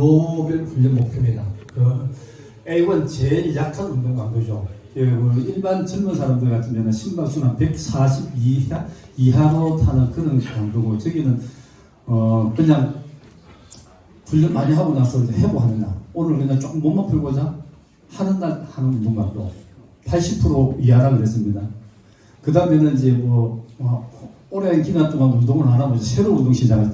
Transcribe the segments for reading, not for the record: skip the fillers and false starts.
노벨 훈련 목표입니다. 그 A1 제일 약한 운동 강도죠. 일반 젊은 사람들 같으면 심박수는 140 이하로 타는 그런 강도고, 저기는 그냥 훈련 많이 하고 나서 이제 해보하는 날, 오늘 그냥 조금 몸만 풀고자 하는 날 하는 운동 강도 80% 이하라 그랬습니다. 그 다음에는 이제 오랜 기간 동안 운동을 안 하고 새로운 운동 시작할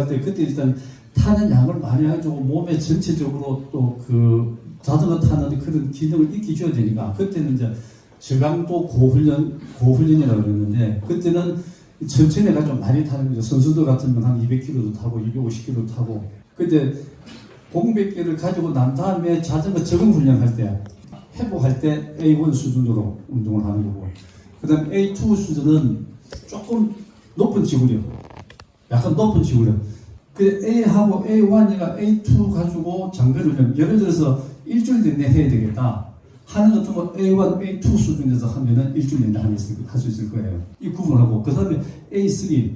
때 그때 일단 타는 양을 많이 해가지고 몸에 전체적으로 또 그 자전거 타는 그런 기능을 익혀줘야 되니까, 그때는 이제 저강도 고훈련이라고 그랬는데, 그때는 천천히 해가지고 많이 타는 거죠. 선수들 같으면 한 200km도 타고 250km도 타고. 그때 공백기를 가지고 난 다음에 자전거 적응 훈련할 때, 회복할 때 A1 수준으로 운동을 하는 거고, 그 다음 A2 수준은 조금 높은 지구력, 약간 높은 지구력. 그 A하고 A1이나 A2 가지고 장거리를 예를 들어서 일주일 내내 해야 되겠다 하는 같은 거 A1, A2 수준에서 하면은 일주일 내내 할 수 있을 거예요. 이 구분하고, 그 다음에 A3,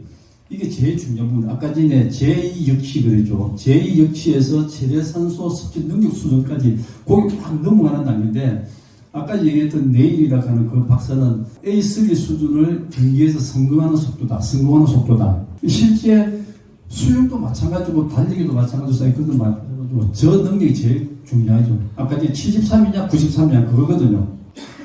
이게 제일 중요한 부분. 아까 전에 제2 역치 그랬죠. 제2 역치에서 체내산소 섭취 능력 수준까지 거기 막 넘어가는 단계인데, 아까 얘기했던 네일이라고 하는 그 박사는 A3 수준을 경기에서 성공하는 속도다. 실제 수영도 마찬가지고 달리기도 마찬가지고 사이클도 마찬가지고 저 능력이 제일 중요하죠. 아까 이제 73이냐 93이냐 그거거든요.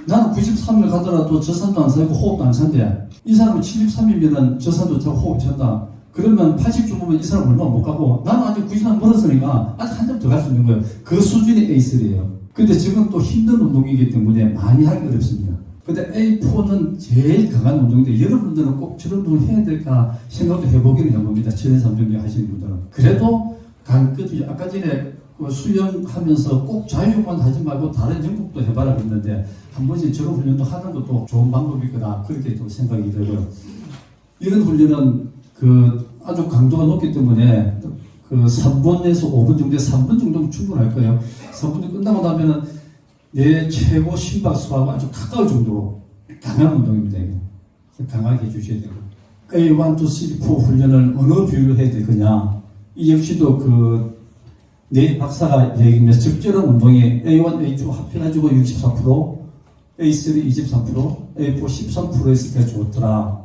나는 93을 가더라도 저산도 안 차고 호흡도 안 찬대. 이 사람은 73이면 저산도 차고 호흡 찬다. 그러면 80 정도면 이 사람 얼마 못 가고, 나는 아직 93 멀었으니까 아직 한 점 더 갈 수 있는 거예요. 그 수준이 A3예요. 근데 지금 또 힘든 운동이기 때문에 많이 하기 어렵습니다. 근데 A4는 제일 강한 운동인데, 여러분들은 꼭 저런 운동을 해야 될까 생각도 해보기는 해봅니다. 천연 삼종력 하시는 분들은. 그래도 강급이, 아까 전에 수영하면서 꼭 자유형만 하지 말고 다른 영국도 해봐라 그랬는데, 한 번씩 저런 훈련도 하는 것도 좋은 방법일 거다, 그렇게 또 생각이 들고요. 이런 훈련은 아주 강도가 높기 때문에 3분에서 5분 정도에 3분 정도면 충분할 거예요. 3분 끝나고 나면은 내 최고 심박수하고 아주 가까울 정도로 강한 운동입니다. 강하게 해주셔야 되고, A1, 2, 3, 4 훈련을 어느 비율로 해야 될 거냐, 이 역시도 네 박사가 얘기하면서 적절한 운동이 A1, A2 합해가지고 64%, A3 23%, A4 13% 했을 때 좋더라.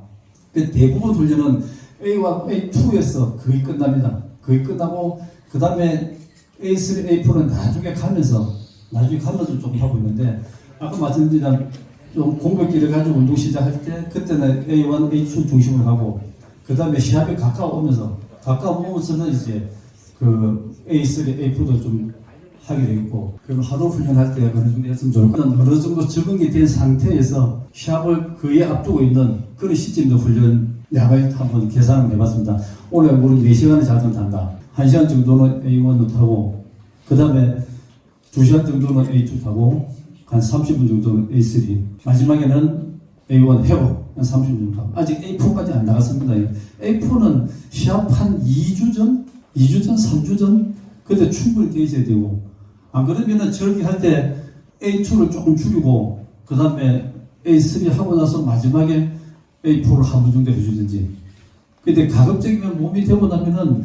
대부분 훈련은 A1, A2에서 거의 끝납니다. 거의 끝나고, 그 다음에 A3, A4는 나중에 가면서 조금 하고 있는데, 아까 말씀드린 좀 공백기를 가지고 운동 시작할 때, 그때는 A1, A2 중심으로 가고, 그 다음에 시합에 가까워오면서는 이제 A3, A4도 좀 하게 되겠고, 그럼 하루 훈련할 때 어느 정도 했으면 좋을 것 같아요. 어느 정도 적응이 된 상태에서 시합을 거의 앞두고 있는 그런 시점도 훈련 양을 한번 계산을 해봤습니다. 오늘 우리 4시간을 자전 탄다. 1시간 정도는 A1을 타고, 그 다음에 2시간 정도는 A2 타고, 한 30분 정도는 A3. 마지막에는 A1 회복, 한 30분 정도 타고. 아직 A4까지 안 나갔습니다. A4는 시합 한 2주 전, 3주 전, 그때 충분히 돼 있어야 되고, 안 그러면은 저렇게 할 때 A2를 조금 줄이고, 그 다음에 A3 하고 나서 마지막에 A4를 한 번 정도 해주든지. 근데 가급적이면 몸이 되고 나면은,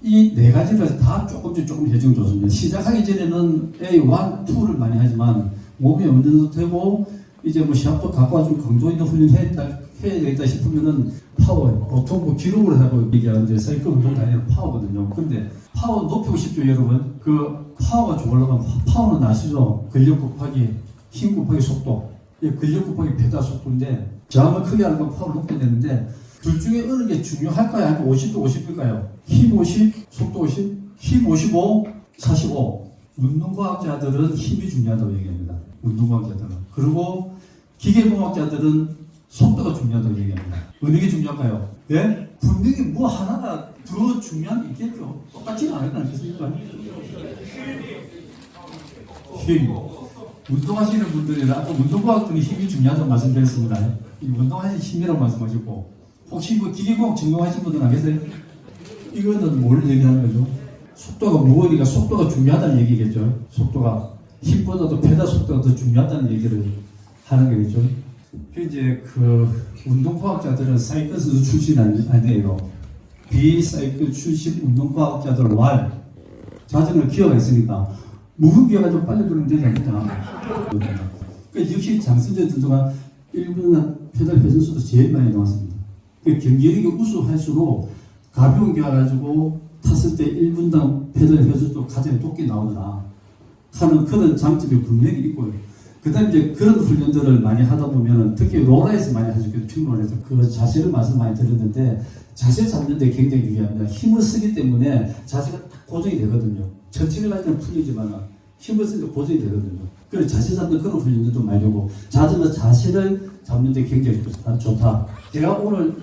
이 네 가지를 다 조금 해주면 좋습니다. 시작하기 전에는 A1, 2를 많이 하지만, 몸이 어느 정도 되고, 이제 시합도 갖고 와서 강도 있는 훈련 해야 되겠다 싶으면은 파워예요. 보통 기록을 하고 얘기하는데 사이클 운동도 아니라 파워거든요. 근데 파워 높이고 싶죠, 여러분? 파워가 좋으려면 파워는 아시죠? 근력 곱하기 힘 곱하기 속도. 근력 곱하기 페달 속도인데, 저항을 크게 하려면 파워를 높게 되는데, 둘 중에 어느 게 중요할까요? 아니면 50도 50일까요? 힘 50, 속도 50, 힘 55, 45. 운동과학자들은 힘이 중요하다고 얘기합니다. 운동과학자들은. 그리고 기계공학자들은 속도가 중요하다고 얘기합니다. 어느 게 중요할까요? 예? 분명히 하나가 더 중요한 게 있겠죠. 똑같지는 않겠습니까? 힘. 운동하시는 분들이라 아까 운동과학들이 힘이 중요하다고 말씀드렸습니다. 운동하시는 힘이라고 말씀하셨고, 혹시 기계공학 전공하신 분들 안 계세요? 이거는 뭘 얘기하는 거죠? 속도가 무거우니까 속도가 중요하다는 얘기겠죠. 속도가 힘보다도 페달 속도가 더 중요하다는 얘기를 하는 거겠죠. 이제 운동과학자들은 사이커스 출신 아니에요. 비사이클 출신 운동과학자들 왈 자전거 기어가 있으니까 무슨 기어가 좀 빨리 돌면 되지 않겠냐. 그러니까 역시 장승재 선수가 1분 페달 회전수도 제일 많이 나왔습니다. 그 경기력이 우수할수록 가벼운 기어 가지고 탔을 때 1분당 페달 회전도 가장 높게 나오더라 하는 그런 장점이 분명히 있고요. 그 다음에 이제 그런 훈련들을 많이 하다 보면은 특히 로라에서 많이 하셨겠죠. 핑롤에서 그 자세를 말씀 많이 드렸는데 자세 잡는데 굉장히 중요합니다. 힘을 쓰기 때문에 자세가 딱 고정이 되거든요. 천천히 갈 때는 풀리지만 힘을 쓰니까 고정이 되거든요. 그래서 자세 잡는 그런 훈련들도 많이 되고 자전거 자세를 잡는데 굉장히 좋다. 제가 오늘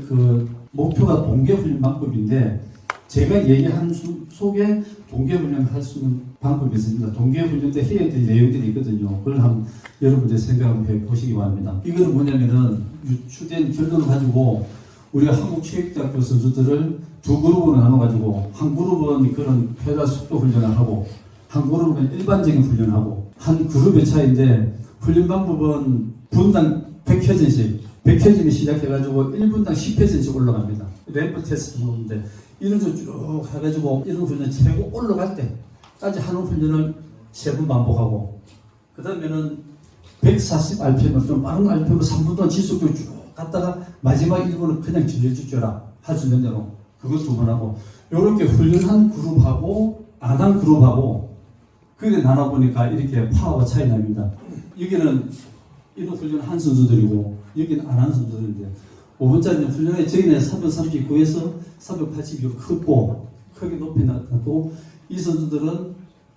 그 목표가 동계훈련 방법인데 제가 얘기하는 속에 동계훈련을 할 수 있는 방법이 있습니다. 동계훈련 때 해야 될 내용들이 있거든요. 그걸 한번 여러분들 생각을 해보시기 바랍니다. 이거는 뭐냐면은 유추된 결론을 가지고 우리가 한국체육대학교 선수들을 두 그룹으로 나눠가지고 한 그룹은 그런 페달 속도 훈련을 하고 한 그룹은 일반적인 훈련을 하고 한 그룹의 차이인데 훈련 방법은 분당 100회전이 시작해가지고 1분당 10회전씩 올라갑니다. 램프 테스트 보는데 이런 거 쭉 해가지고 이런 훈련 최고 올라갈 때까지 하는 훈련을 3번 반복하고 그 다음에는 140rpm 좀 빠른 rpm 3분 동안 지속적으로 쭉 갔다가 마지막 1분은 그냥 질려주줘라 할 수 있는 대로 그거 2번 하고 이렇게 훈련한 그룹하고 안 한 그룹하고 그게 나눠보니까 이렇게 파워가 차이 납니다. 여기는 이런 훈련 한 선수들이고 여기는 안 한 선수들인데 5분짜리 훈련에 저희는 339에서 382로 크게 높이 나가고 이 선수들은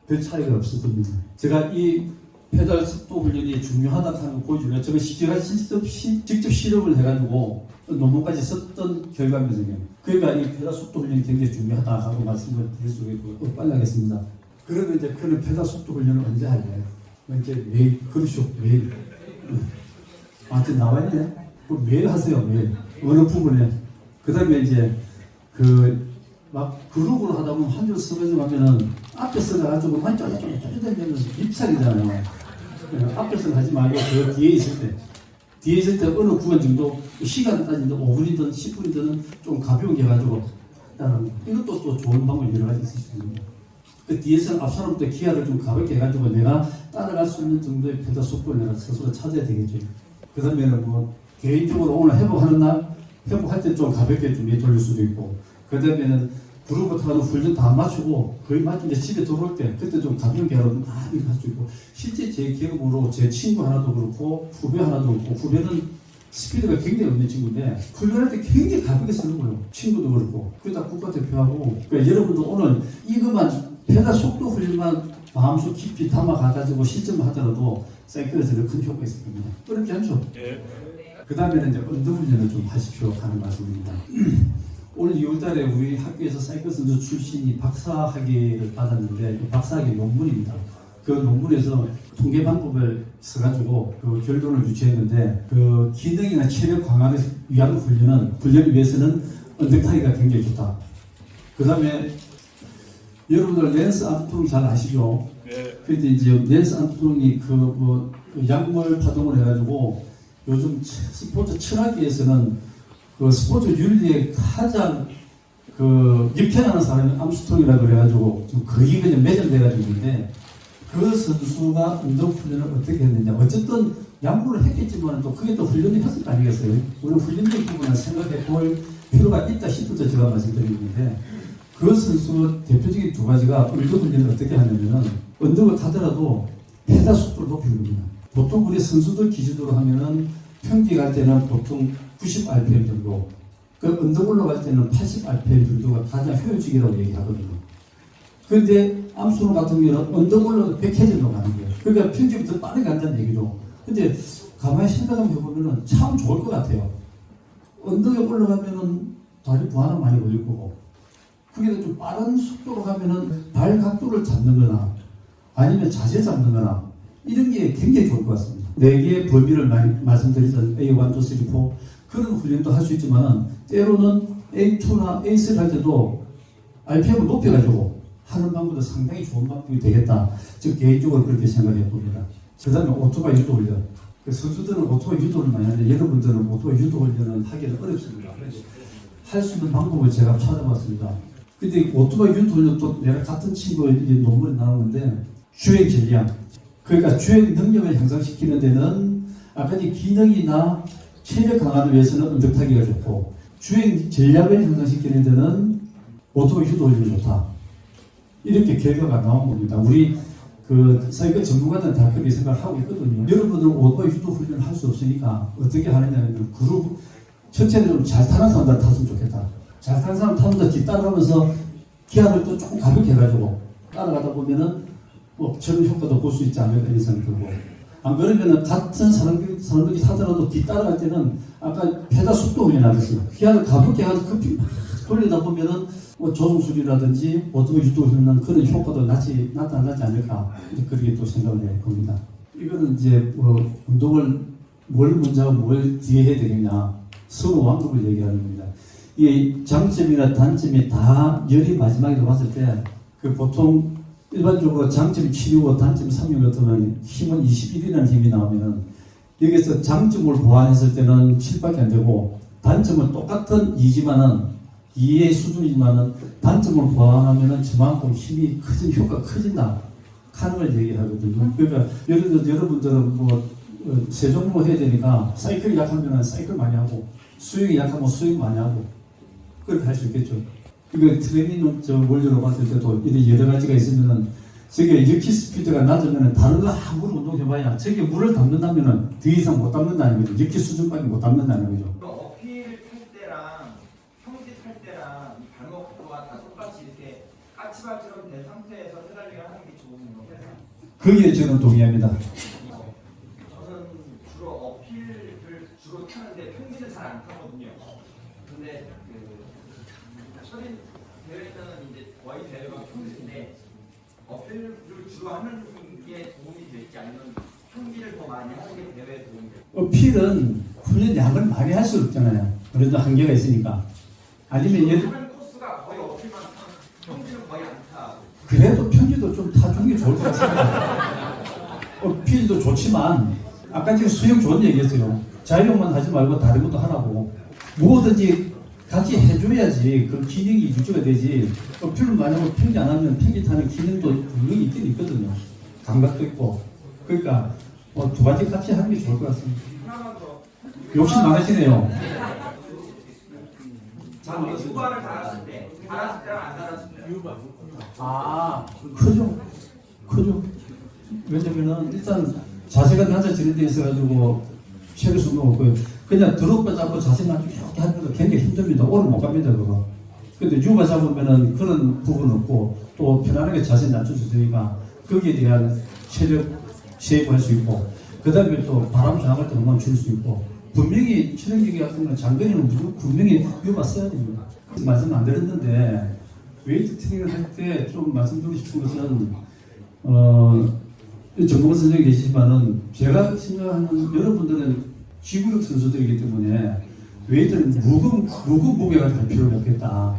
별 차이가 없었습니다. 제가 이 페달 속도 훈련이 중요하다고 하는 걸 보여주면 제가 직접 실험을 해가지고 논문까지 썼던 결과입니다. 그러니까 이 페달 속도 훈련이 굉장히 중요하다 하고 말씀을 드릴 수 있고 빨리 하겠습니다. 그러면 이제 그런 페달 속도 훈련을 언제 할래요? 이제 매일 그렇죠 매일. 아직 나와있네? 매일 하세요, 매일. 어느 부분에. 그 다음에 이제, 막 그룹으로 하다 보면 한 줄 쓰러져 가면은 앞에 서가지고 만 쫄쫄쫄쫄쫄되면 밉살이잖아요. 앞에서 하지 말고 그 뒤에 있을 때 어느 구간 정도 시간 따지는데 5분이든 10분이든 좀 가벼운 게 가지고 이것도 또 좋은 방법이 여러 가지 있을 수 있습니다. 그 뒤에서는 앞 사람부터 기아를 좀 가볍게 해가지고 내가 따라갈 수 있는 정도의 페달 속도를 내가 스스로 찾아야 되겠죠. 그 다음에는 뭐 개인적으로 오늘 회복하는 날 회복할 때 좀 가볍게 좀 돌릴 수도 있고 그 다음에는 그룹부터 가는 훈련 다 맞추고 거의 맞추고 이제 집에 들어올 때 그때 좀 가볍게 하러 많이 할 수 있고 실제 제 경험으로 제 친구 하나도 그렇고 후배 하나도 그렇고 후배는 스피드가 굉장히 없는 친구인데 훈련할 때 굉장히 가볍게 쓰는 거예요. 친구도 그렇고 그러다 국가대표하고 그러니까 여러분도 오늘 이것만 페달 속도 훈련만 마음속 깊이 담아가가지고 실전만 하더라도 사이클에서 큰 효과가 있을 겁니다. 어렵지 않죠? 네. 그 다음에는 이제 운동훈련을 좀 하십시오 하는 말씀입니다. 올 2월달에 우리 학교에서 사이클 선수 출신이 박사학위를 받았는데 그 박사학위 논문입니다. 그 논문에서 통계 방법을 써가지고 그 결론을 유추했는데 그 기능이나 체력 강화를 위한 훈련을 위해서는 언덕타기가 굉장히 좋다. 그 다음에 여러분들 랜스 암스트롱 잘 아시죠? 네. 근데 이제 랜스 암스트롱이 약물 파동을 해가지고 요즘 스포츠 철학계에서는 그 스포츠 윤리에 가장 역행하는 사람이 암스트롱이라고 그래가지고 좀 거기 그냥 매장돼가지고 있는데 그 선수가 운동 훈련을 어떻게 했느냐. 어쨌든 약물을 했겠지만 또 그게 또 훈련이 했을 거 아니겠어요? 우리 훈련된 부분을 생각해 볼 필요가 있다 싶을 때 제가 말씀드리는데 그 선수 대표적인 2가지가 운동 훈련을 어떻게 하냐면은 언덕을 가더라도 페달 속도를 높이는 겁니다. 보통 우리 선수들 기준으로 하면은 평지 갈 때는 보통 90rpm 정도, 그 언덕 올라갈 때는 80rpm 정도가 가장 효율적이라고 얘기하거든요. 그런데 암스트롱 같은 경우는 언덕 올라가도 100회전으로 가는 거예요. 그러니까 평지부터 빠르게 간다는 얘기죠. 근데 가만히 생각하면 해보면은 참 좋을 것 같아요. 언덕에 올라가면은 다리 부하는 많이 걸릴 거고, 그게 좀 빠른 속도로 가면은 발 각도를 잡는 거나 아니면 자세 잡는 거나 이런 게 굉장히 좋을 것 같습니다. 4개의 범위를 많이 말씀드리던 A1, 2, 3, 4 그런 훈련도 할 수 있지만 때로는 A2나 A3 할 때도 RPM을 높여가지고 하는 방법도 상당히 좋은 방법이 되겠다. 즉 개인적으로 그렇게 생각해 봅니다. 그 다음에 오토바이 유도 훈련. 선수들은 오토바이 유도를 많이 하는데 여러분들은 오토바이 유도 훈련은 하기는 어렵습니다. 할 수 있는 방법을 제가 찾아봤습니다. 근데 오토바이 유도훈련도 내가 같은 친구의 논문이 나오는데 주행 전략. 그러니까 주행 능력을 향상시키는 데는 아까 이 기능이나 체력 강화를 위해서는 언덕타기가 좋고 주행 전략을 향상시키는 데는 오토바이 유도훈련이 좋다. 이렇게 결과가 나온 겁니다. 우리 그 사이클 전문가들은 다 그렇게 생각하고 있거든요. 여러분들은 오토바이 유도훈련을 할 수 없으니까 어떻게 하느냐면 그룹 전체적으로 잘 타는 사람들 탔으면 좋겠다. 잘 타는 사람 타면서 뒤따라가면서 기압을 또 조금 가볍게 해가지고 따라가다 보면은 뭐 저런 효과도 볼 수 있지 않을까 이런 생각이 들고, 안 그러면은 같은 사람들이 타더라도 뒤따라갈 때는 아까 페달 속도 훈련하듯이 기압을 가볍게 해가지고 급히 막 돌리다 보면은 뭐 조종술이라든지 오토바이 유도 훈련 그런 효과도 나타나지 않을까 그렇게 또 생각을 해봅니다. 이거는 이제 뭐 운동을 뭘 먼저 하고 뭘 뒤에 해야 되겠냐 서로 완급을 얘기하는 겁니다. 이 장점이나 단점이 다 열이 마지막에 봤을 때 그 보통 일반적으로 장점이 7이고 단점이 3이 같으면 힘은 21이라는 힘이 나오면은 여기서 장점을 보완했을 때는 7밖에 안 되고 단점은 똑같은 2지만은 2의 수준이지만은 단점을 보완하면은 저만큼 힘이 효과가 커진다 하는 걸 얘기하거든요. 그러니까 예를 들어서 여러분들은 뭐 세 종목 해야 되니까 사이클이 약하면 사이클 많이 하고 수영이 약하면 수영 많이 하고 그렇게 할 수 있겠죠. 이거 트레이닝 원료로 봤을 때도 이런 여러 가지가 있으면은 저게 역시 스피드가 낮으면은 다른 거 아무리 운동해봐야 저게 물을 담는다면은 더 이상 못 담는다는 거죠. 역시 수준밖에 못 담는다는 거죠. 어필 탈 때랑 평지 탈 때랑 이 발목과 다 똑같이 이렇게 까치발처럼 된 상태에서 페달링을 하는 게 좋은 거예요. 거기에 저는 동의합니다. 저는 주로 어필을 주로 타는데 평지는 잘 안 타거든요. 근데 처린 대회 때는 이제 거의 대회가 평지인데 어필을 주로 하는 게 도움이 될지 아니면 평지를 더 많이 하는 게 대회에 도움이 될지. 어필은 훈련 양을 많이 할 수 없잖아요. 그래도 한계가 있으니까. 아니면 하는 코스가 거의 어필만 타, 평지는 거의 안 타. 그래도 편지도 좀 타주는 게 좋을 것 같습니다. 어필도 좋지만 아까 지금 수영 좋은 얘기했어요. 자유형만 하지 말고 다른 것도 하라고. 뭐든지 같이 해줘야지 그 기능이 유지가 되지. 어필을 많이 하고 편지 안 하면 편지 타는 기능도 분명히 있긴 있거든요. 감각도 있고. 그러니까 두 가지 같이 하는 게 좋을 것 같습니다. 욕심 많으시네요. 유바를 달았을 때, 달았을 때랑 안 달았을 때. 유바. 크죠. 왜냐면은 일단 자세가 낮아지는 데 있어가지고 체력 수는 없고요. 그냥 드롭바 잡고 자세만 이렇게 하는 것도 굉장히 힘듭니다. 오래 못 갑니다, 그거. 근데 유바 잡으면은 그런 부분 없고 또 편안하게 자세 낮출 수 있으니까 거기에 대한 체력 세이브할 수 있고 그 다음에 또 바람 저항할 때 금방 줄 수 있고 분명히 체력 얘기 같은 건 장거리는 분명히 유바 써야 됩니다. 말씀 안 드렸는데 웨이트 트레이닝을 할 때 좀 말씀드리고 싶은 것은 전문가 선생님이 계시지만은 제가 생각하는 여러분들은 지구력 선수들이기 때문에 웨이트는 무거운 무게가 될 필요가 없겠다.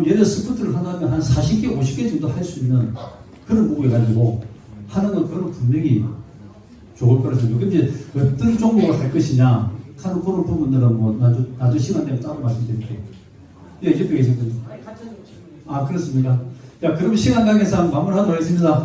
예를 들어 스쿼트를 하다면 한 40개, 50개 정도 할 수 있는 그런 무게 가지고 하는 건 그건 분명히 좋을 거라 생각해요. 근데 어떤 종목을 할 것이냐 하는 그런 부분들은 뭐 나중에 시간 되면 따로 말씀드릴게요. 예, 옆에 계신 분. 그렇습니까? 자, 그럼 시간 관계상 마무리하도록 하겠습니다.